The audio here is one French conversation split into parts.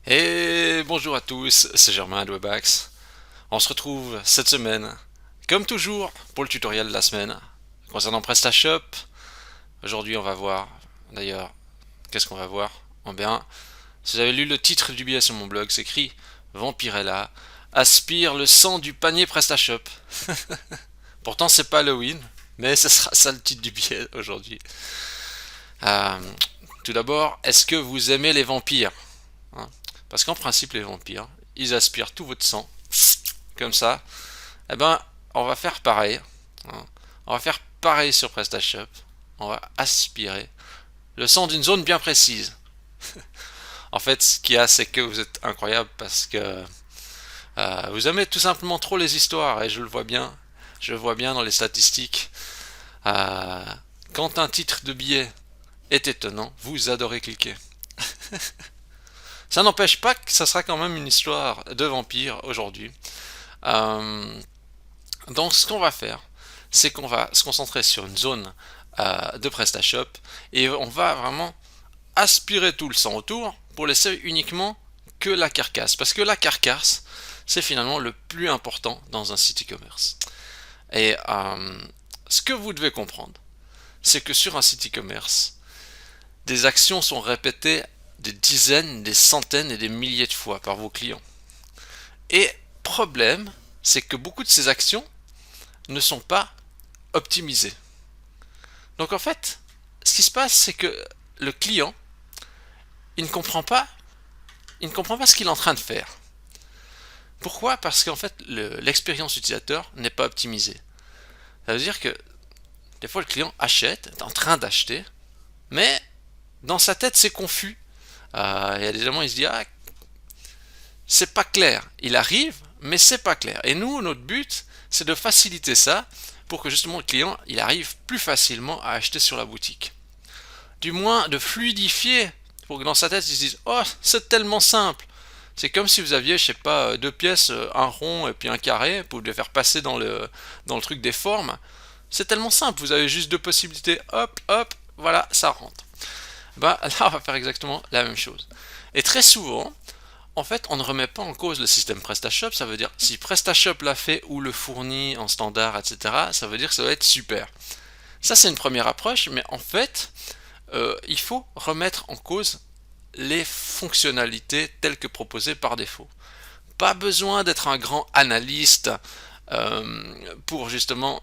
Et bonjour à tous, c'est Germain de Webax. On se retrouve cette semaine, comme toujours, pour le tutoriel de la semaine concernant PrestaShop. Aujourd'hui, on va voir, d'ailleurs, qu'est-ce qu'on va voir? Oh bien, si vous avez lu le titre du billet sur mon blog, c'est écrit Vampirella aspire le sang du panier PrestaShop. Pourtant, c'est pas Halloween, mais ce sera ça le titre du billet aujourd'hui. Euh, Tout d'abord, est-ce que vous aimez les vampires? Hein. Parce qu'en principe, les vampires, ils aspirent tout votre sang, comme ça. Eh ben, on va faire pareil. Hein. On va faire pareil sur PrestaShop. On va aspirer le sang d'une zone bien précise. En fait, ce qu'il y a, c'est que vous êtes incroyable parce que vous aimez tout simplement trop les histoires et je le vois bien. Je le vois bien dans les statistiques. Euh, Quand un titre de billet est étonnant, vous adorez cliquer. Ça n'empêche pas que ça sera quand même une histoire de vampire aujourd'hui. Euh, donc ce qu'on va faire, c'est qu'on va se concentrer sur une zone de PrestaShop et on va vraiment aspirer tout le sang autour pour laisser uniquement que la carcasse. Parce que la carcasse, c'est finalement le plus important dans un site e-commerce. Et ce que vous devez comprendre, c'est que sur un site e-commerce, des actions sont répétées des dizaines, des centaines et des milliers de fois par vos clients. Et problème, c'est que beaucoup de ces actions ne sont pas optimisées. Donc en fait, ce qui se passe, c'est que le client, il ne comprend pas, il ne comprend pas ce qu'il est en train de faire. Pourquoi? Parce qu'en fait, l'expérience utilisateur n'est pas optimisée. Ça veut dire que des fois, le client achète, est en train d'acheter, mais dans sa tête, c'est confus. Il y a des moments, il se dit, ah, c'est pas clair. Il arrive, mais c'est pas clair. Et nous, notre but, c'est de faciliter ça pour que justement le client, il arrive plus facilement à acheter sur la boutique. Du moins, de fluidifier pour que dans sa tête, il se dise, oh, c'est tellement simple. C'est comme si vous aviez, je sais pas, deux pièces, un rond et puis un carré, pour les faire passer dans le truc des formes. C'est tellement simple, vous avez juste deux possibilités, hop, hop, voilà, ça rentre. Bah là, on va faire exactement la même chose. Et très souvent, en fait, on ne remet pas en cause le système PrestaShop, ça veut dire si PrestaShop l'a fait ou le fournit en standard, etc., ça veut dire que ça va être super. Ça, c'est une première approche, mais en fait, il faut remettre en cause les fonctionnalités telles que proposées par défaut. Pas besoin d'être un grand analyste pour justement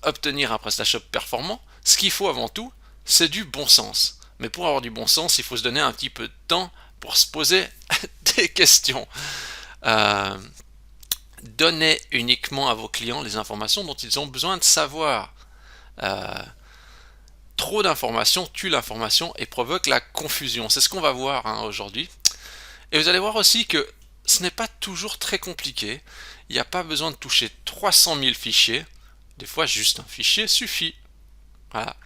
obtenir un PrestaShop performant. Ce qu'il faut avant tout, c'est du bon sens. Mais pour avoir du bon sens, il faut se donner un petit peu de temps pour se poser des questions. Euh, Donnez uniquement à vos clients les informations dont ils ont besoin de savoir. Euh, Trop d'informations tue l'information et provoque la confusion. C'est ce qu'on va voir aujourd'hui. Et vous allez voir aussi que ce n'est pas toujours très compliqué. Il n'y a pas besoin de toucher 300 000 fichiers. Des fois, juste un fichier suffit. Voilà.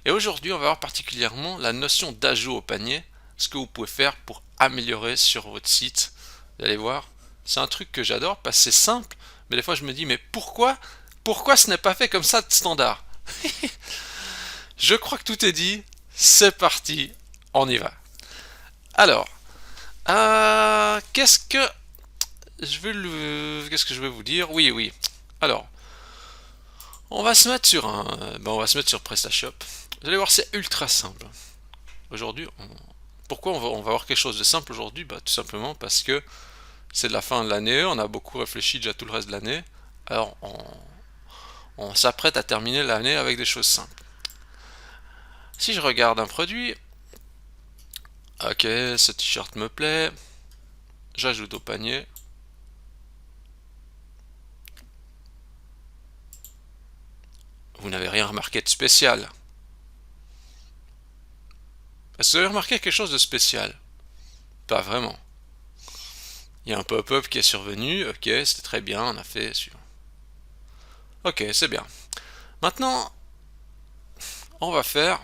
Et aujourd'hui, on va voir particulièrement la notion d'ajout au panier, ce que vous pouvez faire pour améliorer sur votre site. Vous allez voir, c'est un truc que j'adore parce que c'est simple, mais des fois je me dis, mais pourquoi ce n'est pas fait comme ça de standard? Je crois que tout est dit, c'est parti, on y va. Alors, qu'est-ce que je vais vous dire? Oui, oui. Alors, on va se mettre sur on va se mettre sur PrestaShop. Vous allez voir, c'est ultra simple. Aujourd'hui, pourquoi on va voir quelque chose de simple aujourd'hui? Bah, tout simplement parce que c'est de la fin de l'année, on a beaucoup réfléchi déjà tout le reste de l'année. Alors, on s'apprête à terminer l'année avec des choses simples. Si je regarde un produit, ok, ce t-shirt me plaît, j'ajoute au panier. Vous n'avez rien remarqué de spécial. Est-ce que vous avez remarqué quelque chose de spécial? Pas vraiment. Il y a un pop-up qui est survenu, ok, c'était très bien, on a fait sur. Ok, c'est bien. Maintenant, on va faire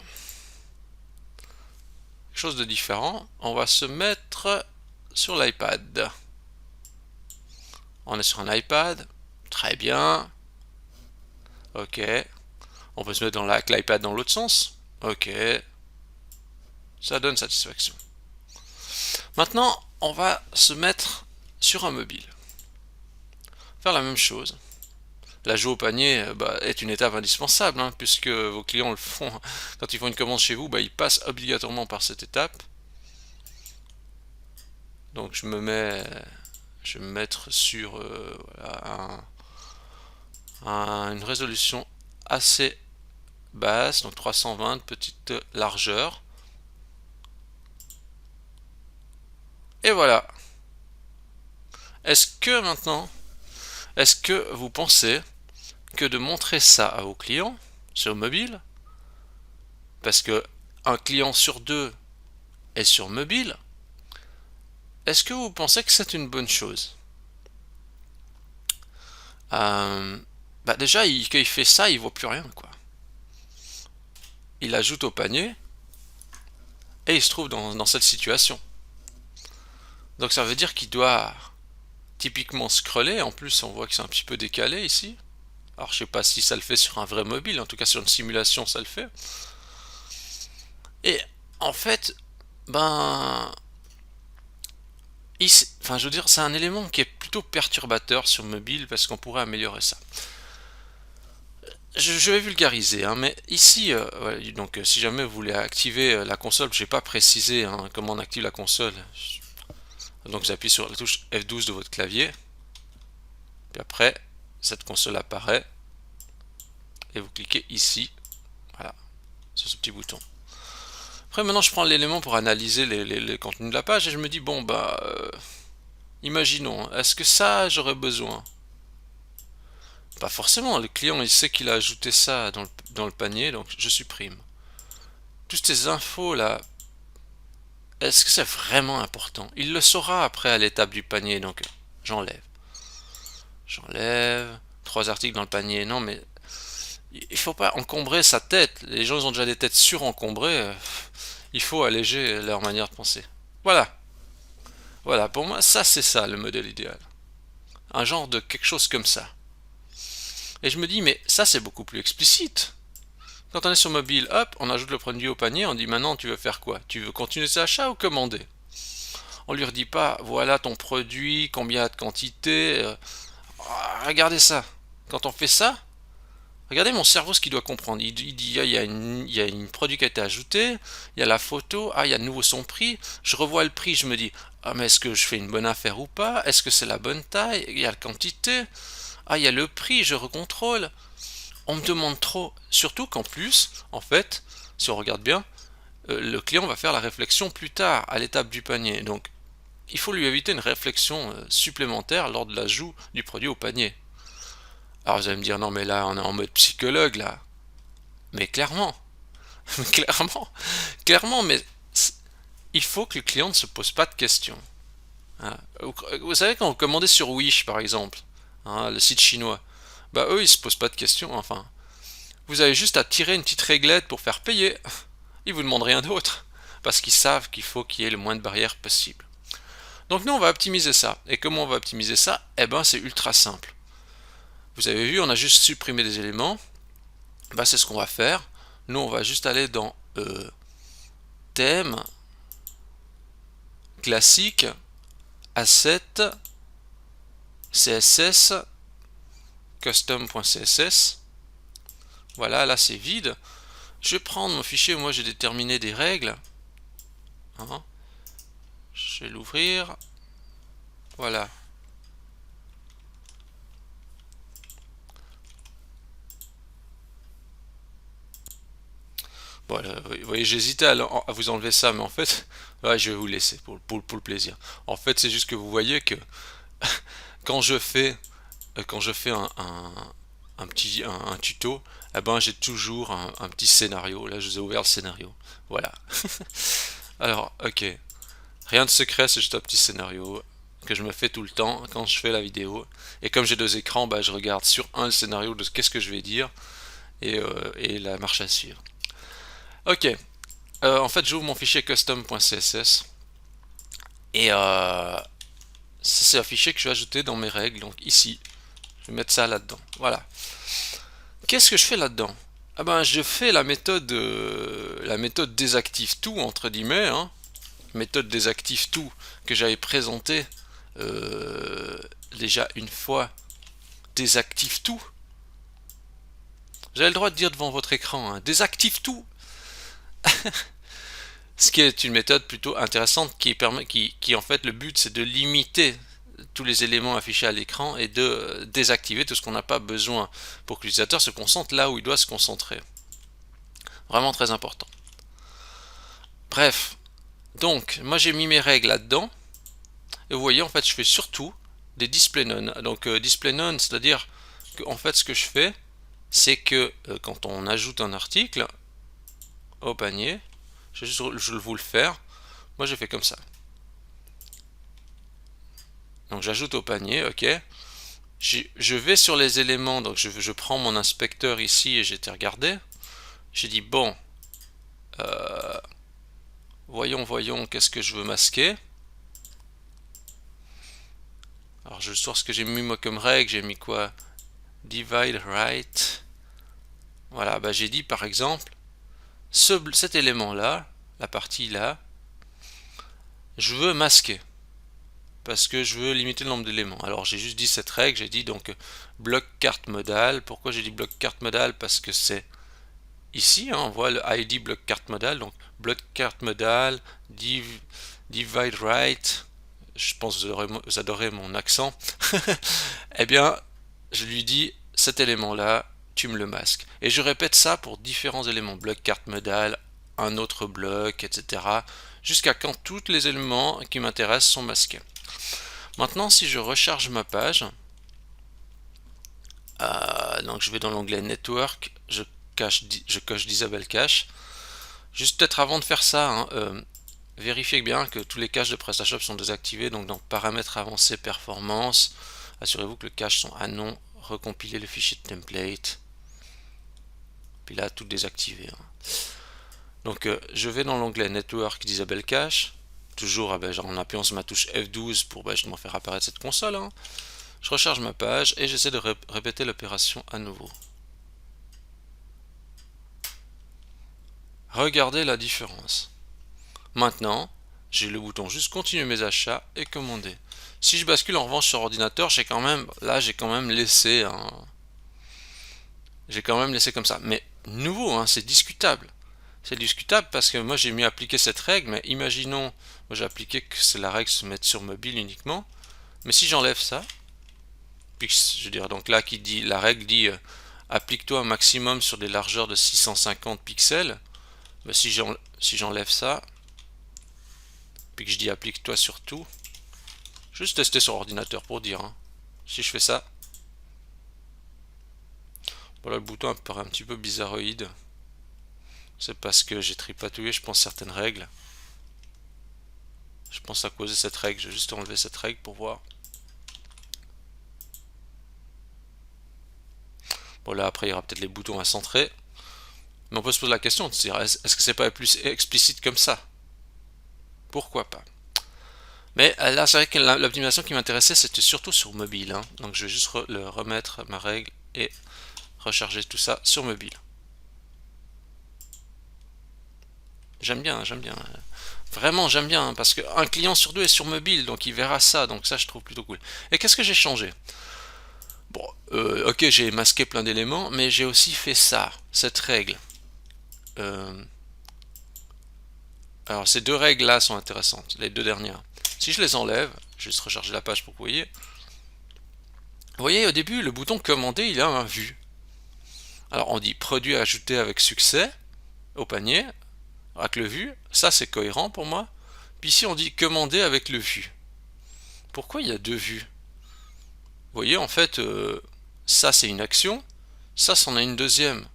quelque chose de différent. On va se mettre sur l'iPad. On est sur un iPad, très bien. Ok. On peut se mettre avec l'iPad dans l'autre sens. Ok. Ça donne satisfaction. Maintenant, on va se mettre sur un mobile. Faire la même chose. L'ajout au panier est une étape indispensable, hein, puisque vos clients le font. Quand ils font une commande chez vous, ils passent obligatoirement par cette étape. Donc je vais me mettre sur voilà, une résolution assez basse, donc 320, petite largeur. Et voilà. Est-ce que vous pensez que de montrer ça à vos clients sur mobile, parce que un client sur deux est sur mobile, est-ce que vous pensez que c'est une bonne chose? Déjà, quand il fait ça, il vaut plus rien, quoi. Il ajoute au panier et il se trouve dans cette situation. Donc ça veut dire qu'il doit typiquement scroller. En plus, on voit que c'est un petit peu décalé ici. Alors je sais pas si ça le fait sur un vrai mobile, en tout cas sur une simulation ça le fait. Et en fait, ben, enfin je veux dire, c'est un élément qui est plutôt perturbateur sur mobile parce qu'on pourrait améliorer ça. Je vais vulgariser, hein, mais ici, voilà, donc si jamais vous voulez activer la console, je n'ai pas précisé hein, comment on active la console. Donc vous appuyez sur la touche F12 de votre clavier, puis après cette console apparaît et vous cliquez ici, voilà, sur ce petit bouton. Après maintenant je prends l'élément pour analyser les contenus de la page et je me dis bon imaginons, est-ce que ça j'aurais besoin? Pas forcément, le client il sait qu'il a ajouté ça dans le panier, donc je supprime. Toutes ces infos là, est-ce que c'est vraiment important? Il le saura après à l'étape du panier, donc j'enlève. J'enlève. 3 articles dans le panier, non mais il faut pas encombrer sa tête. Les gens ils ont déjà des têtes surencombrées. Il faut alléger leur manière de penser. Voilà. Voilà, pour moi, ça c'est ça le modèle idéal. Un genre de quelque chose comme ça. Et je me dis, mais ça c'est beaucoup plus explicite. Quand on est sur mobile, hop, on ajoute le produit au panier, on dit maintenant tu veux faire quoi? Tu veux continuer cet achat ou commander? On lui redit pas, voilà ton produit, combien de quantité. Regardez ça. Quand on fait ça, regardez mon cerveau ce qu'il doit comprendre. Il dit, il y a une produit qui a été ajouté, il y a la photo, il y a de nouveau son prix. Je revois le prix, je me dis, mais est-ce que je fais une bonne affaire ou pas? Est-ce que c'est la bonne taille? Il y a la quantité. Il y a le prix, je recontrôle. On me demande trop. Surtout qu'en plus, en fait, si on regarde bien, le client va faire la réflexion plus tard, à l'étape du panier. Donc, il faut lui éviter une réflexion supplémentaire lors de l'ajout du produit au panier. Alors vous allez me dire, non mais là on est en mode psychologue là. Mais clairement, clairement, clairement, mais il faut que le client ne se pose pas de questions. Hein. Vous savez quand vous commandez sur Wish par exemple, hein, le site chinois, eux ils se posent pas de questions, enfin. Vous avez juste à tirer une petite réglette pour faire payer. Ils vous demandent rien d'autre. Parce qu'ils savent qu'il faut qu'il y ait le moins de barrières possible. Donc nous on va optimiser ça. Et comment on va optimiser ça? C'est ultra simple. Vous avez vu, on a juste supprimé des éléments. C'est ce qu'on va faire. Nous on va juste aller dans thème, classique, asset, CSS, custom.css. Voilà, là c'est vide. Je vais prendre mon fichier où moi j'ai déterminé des règles. Hein. Je vais l'ouvrir. Voilà. Bon, vous voyez, j'hésitais à vous enlever ça, mais en fait, je vais vous laisser pour le plaisir. En fait, c'est juste que vous voyez que quand je fais, un tuto, j'ai toujours un petit scénario. Là, je vous ai ouvert le scénario. Voilà. Alors, ok. Rien de secret, c'est juste un petit scénario que je me fais tout le temps quand je fais la vidéo. Et comme j'ai deux écrans, je regarde sur un le scénario de qu'est-ce que je vais dire et la marche à suivre. Ok. En fait, j'ouvre mon fichier custom.css et c'est un fichier que je vais ajouter dans mes règles. Donc ici, je vais mettre ça là-dedans. Voilà. Qu'est-ce que je fais là-dedans? Je fais la méthode désactive tout entre guillemets. Hein. méthode désactive tout que j'avais présenté déjà une fois, désactive tout. Vous avez le droit de dire devant votre écran, hein, désactive tout. Ce qui est une méthode plutôt intéressante qui en fait le but c'est de limiter tous les éléments affichés à l'écran et de désactiver tout ce qu'on n'a pas besoin pour que l'utilisateur se concentre là où il doit se concentrer. Vraiment très important. Bref, donc moi j'ai mis mes règles là-dedans et vous voyez en fait je fais surtout des display none. Donc display none, c'est-à-dire que en fait ce que je fais c'est que quand on ajoute un article au panier, je vais vous le faire. Moi j'ai fait comme ça. Donc j'ajoute au panier, ok. Je vais sur les éléments, donc je prends mon inspecteur ici et j'ai été regarder. J'ai dit bon, voyons, qu'est-ce que je veux masquer. Alors je sors ce que j'ai mis moi comme règle, j'ai mis quoi? Divide right. Voilà, bah j'ai dit par exemple, cet élément là, la partie là, je veux masquer. Parce que je veux limiter le nombre d'éléments. Alors j'ai juste dit cette règle, j'ai dit donc bloc carte modale. Pourquoi j'ai dit bloc carte modale? Parce que c'est ici, hein, on voit le ID bloc carte modale, donc bloc carte modale, divide right, je pense que vous adorez mon accent, eh bien je lui dis cet élément là, tu me le masques. Et je répète ça pour différents éléments, bloc carte modale, un autre bloc, etc. jusqu'à quand tous les éléments qui m'intéressent sont masqués. Maintenant si je recharge ma page, donc je vais dans l'onglet Network, je coche Disable Cache. Juste peut-être avant de faire ça, hein, vérifiez bien que tous les caches de PrestaShop sont désactivés. Donc dans Paramètres avancés Performance, assurez-vous que les caches sont à non, recompilez le fichier de template. Puis là, tout désactivé. Hein. Donc je vais dans l'onglet Network Disable Cache. Toujours en appuyant sur ma touche F12 pour justement faire apparaître cette console. Hein. Je recharge ma page et j'essaie de répéter l'opération à nouveau. Regardez la différence. Maintenant, j'ai le bouton juste continuer mes achats et commander. Si je bascule en revanche sur ordinateur, j'ai quand même laissé comme ça. Mais nouveau, hein, c'est discutable. C'est discutable parce que moi j'ai mis appliquer cette règle, mais imaginons, moi j'ai appliqué que c'est la règle se mette sur mobile uniquement. Mais si j'enlève ça, puis je veux dire donc là qui dit la règle dit applique-toi un maximum sur des largeurs de 650 pixels. Mais si j'enlève ça, puis que je dis applique-toi sur tout, juste tester sur ordinateur pour dire. Hein. Si je fais ça, voilà, le bouton paraît un petit peu bizarroïde. C'est parce que j'ai tripatouillé, je pense, certaines règles. Je pense à cause de cette règle. Je vais juste enlever cette règle pour voir. Bon, là, après, il y aura peut-être les boutons à centrer. Mais on peut se poser la question de se dire, est-ce que c'est pas plus explicite comme ça? Pourquoi pas? Mais là, c'est vrai que l'optimisation qui m'intéressait, c'était surtout sur mobile. Hein. Donc, je vais juste remettre ma règle et recharger tout ça sur mobile. J'aime bien, j'aime bien. Vraiment, j'aime bien, parce qu'un client sur deux est sur mobile, donc il verra ça, donc ça, je trouve plutôt cool. Et qu'est-ce que j'ai changé? Bon, ok, j'ai masqué plein d'éléments, mais j'ai aussi fait ça, cette règle. Alors, ces deux règles-là sont intéressantes, les deux dernières. Si je les enlève, je vais juste recharger la page pour que vous voyez. Vous voyez, au début, le bouton commander, il a un vu. Alors, on dit produit ajouté avec succès au panier, avec le vu, ça c'est cohérent pour moi. Puis ici, on dit commander avec le vu. Pourquoi il y a deux vues? Vous voyez, en fait, ça c'est une action, ça c'en a une deuxième.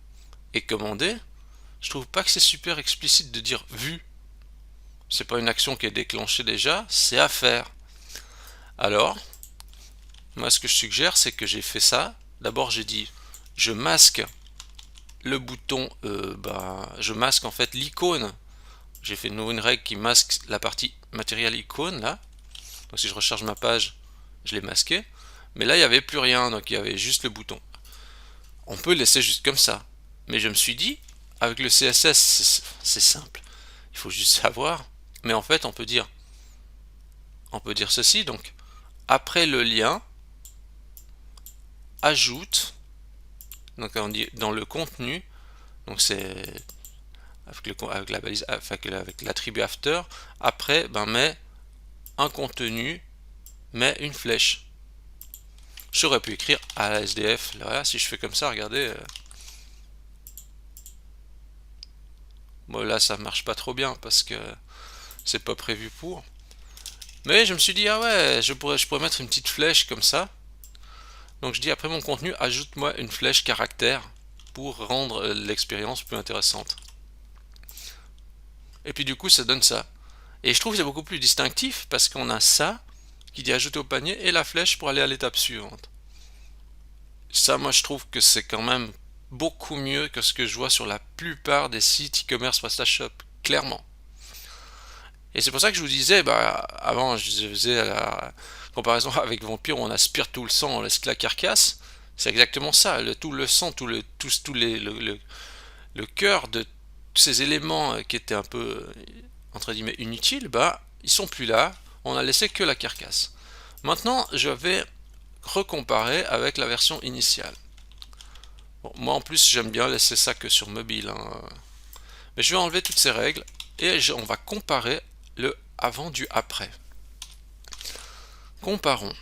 Et commander, je trouve pas que c'est super explicite de dire vu. C'est pas une action qui est déclenchée déjà, c'est à faire. Alors, moi ce que je suggère, c'est que j'ai fait ça. D'abord j'ai dit, je masque le bouton, je masque en fait l'icône. J'ai fait une règle qui masque la partie matériel icône là. Donc si je recharge ma page, je l'ai masqué. Mais là il n'y avait plus rien, donc il y avait juste le bouton. On peut le laisser juste comme ça. Mais je me suis dit, avec le CSS, c'est simple. Il faut juste savoir Mais en fait, on peut dire ceci, donc après le lien, ajoute, donc on dit dans le contenu, donc c'est avec la balise, avec l'attribut after, après, ben met un contenu, met une flèche. J'aurais pu écrire à la SDF, là, si je fais comme ça, regardez, bon là ça marche pas trop bien parce que c'est pas prévu pour. Mais je me suis dit, ah ouais, je pourrais mettre une petite flèche comme ça. Donc je dis après mon contenu, ajoute-moi une flèche caractère pour rendre l'expérience plus intéressante. Et puis du coup ça donne ça. Et je trouve que c'est beaucoup plus distinctif parce qu'on a ça qui dit ajouter au panier et la flèche pour aller à l'étape suivante. Ça, moi je trouve que c'est quand même beaucoup mieux que ce que je vois sur la plupart des sites e-commerce PrestaShop, clairement. Et c'est pour ça que je vous disais, bah, avant je faisais la comparaison avec Vampire où on aspire tout le sang, on laisse que la carcasse. C'est exactement ça, tout le sang, tout le cœur de tous ces éléments qui étaient un peu, entre guillemets, inutiles, bah, ils sont plus là, on a laissé que la carcasse. Maintenant, je vais recomparer avec la version initiale. Bon, moi en plus, j'aime bien laisser ça que sur mobile, hein. Mais je vais enlever toutes ces règles et on va comparer le avant du après. Comparons.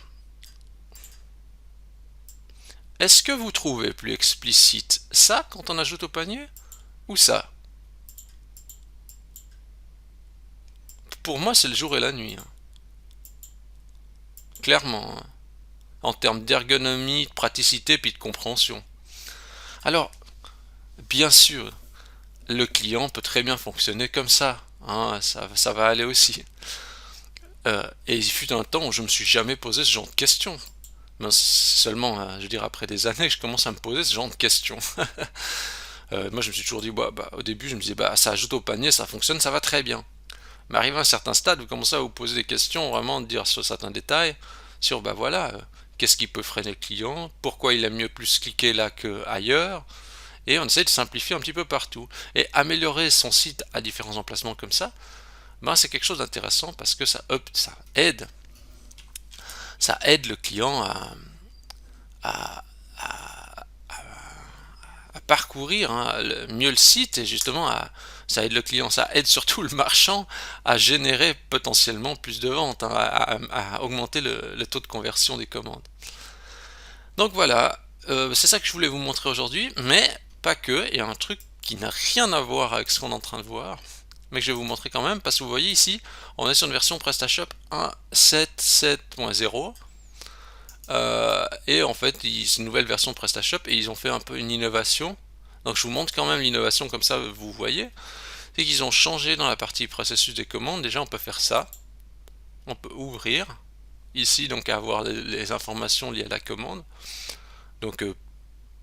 Est-ce que vous trouvez plus explicite ça quand on ajoute au panier ou ça? Pour moi, c'est le jour et la nuit, hein. Clairement, hein. En termes d'ergonomie, de praticité puis de compréhension. Alors, bien sûr, le client peut très bien fonctionner comme ça, hein, ça va aller aussi. Et il fut un temps où je me suis jamais posé ce genre de questions. Mais seulement, je veux dire, après des années, je commence à me poser ce genre de questions. Moi, je me suis toujours dit, bah, au début, je me disais, bah, ça ajoute au panier, ça fonctionne, ça va très bien. Mais arrivé à un certain stade, vous commencez à vous poser des questions, vraiment de dire sur certains détails, sur, bah voilà, qu'est-ce qui peut freiner le client, pourquoi il aime mieux plus cliquer là qu'ailleurs, et on essaie de simplifier un petit peu partout. Et améliorer son site à différents emplacements comme ça, ben c'est quelque chose d'intéressant parce que ça aide le client à, à- à parcourir, hein, mieux le site et justement ça aide le client, ça aide surtout le marchand à générer potentiellement plus de ventes, hein, à augmenter le taux de conversion des commandes. Donc voilà, c'est ça que je voulais vous montrer aujourd'hui, mais pas que, il y a un truc qui n'a rien à voir avec ce qu'on est en train de voir, mais que je vais vous montrer quand même, parce que vous voyez ici, on est sur une version PrestaShop 1.7.7.0, et en fait, c'est une nouvelle version de PrestaShop, et ils ont fait un peu une innovation, donc je vous montre quand même l'innovation, comme ça vous voyez, c'est qu'ils ont changé dans la partie processus des commandes, déjà on peut faire ça, on peut ouvrir, ici donc avoir les informations liées à la commande, donc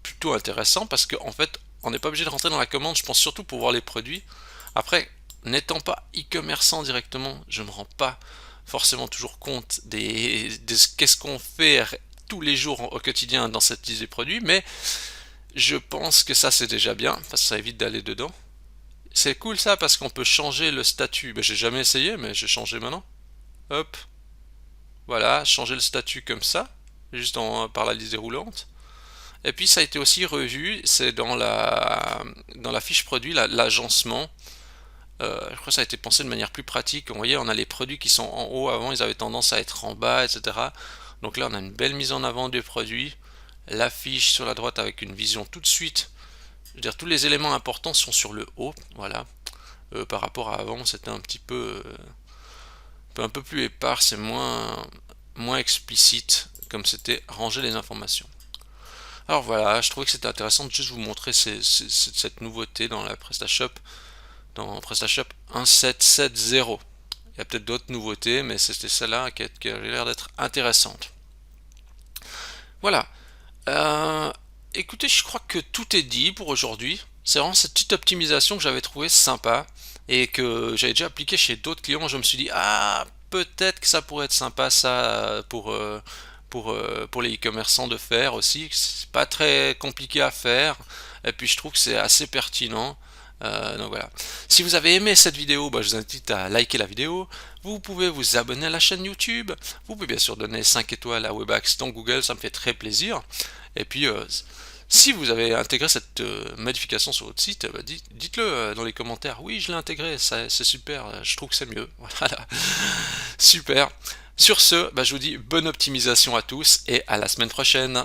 plutôt intéressant parce qu'en fait on n'est pas obligé de rentrer dans la commande, je pense surtout pour voir les produits. Après, n'étant pas e-commerçant directement, je ne me rends pas forcément toujours compte de qu'est-ce qu'on fait tous les jours au quotidien dans cette liste des produits, mais je pense que ça c'est déjà bien parce que ça évite d'aller dedans. C'est cool ça parce qu'on peut changer le statut. Ben, j'ai jamais essayé mais j'ai changé maintenant. Hop, voilà, changer le statut comme ça, juste par la liste déroulante. Et puis ça a été aussi revu, c'est dans la fiche produit, l'agencement. Je crois que ça a été pensé de manière plus pratique. Vous voyez, on a les produits qui sont en haut, avant ils avaient tendance à être en bas, etc. Donc là on a une belle mise en avant des produits. La fiche sur la droite avec une vision tout de suite. Je veux dire, tous les éléments importants sont sur le haut, voilà. Par rapport à avant, c'était un peu plus épars, c'est moins explicite, comme c'était ranger les informations. Alors voilà, je trouvais que c'était intéressant de juste vous montrer cette nouveauté dans la PrestaShop, dans PrestaShop 1.7.7.0. Il y a peut-être d'autres nouveautés, mais c'était celle-là qui avait l'air d'être intéressante. Voilà. Euh, Écoutez, je crois que tout est dit pour aujourd'hui. C'est vraiment cette petite optimisation que j'avais trouvé sympa et que j'avais déjà appliqué chez d'autres clients. Je me suis dit, ah, peut-être que ça pourrait être sympa ça pour les e-commerçants de faire aussi. C'est pas très compliqué à faire. Et puis je trouve que c'est assez pertinent. Donc voilà. Si vous avez aimé cette vidéo, bah, je vous invite à liker la vidéo. Vous pouvez vous abonner à la chaîne YouTube. Vous pouvez bien sûr donner 5 étoiles à Webax dans Google, ça me fait très plaisir. Et puis, si vous avez intégré cette modification sur votre site, bah, dites-le dans les commentaires. Oui, je l'ai intégré, c'est super, je trouve que c'est mieux. Voilà, super. Sur ce, bah, je vous dis bonne optimisation à tous et à la semaine prochaine.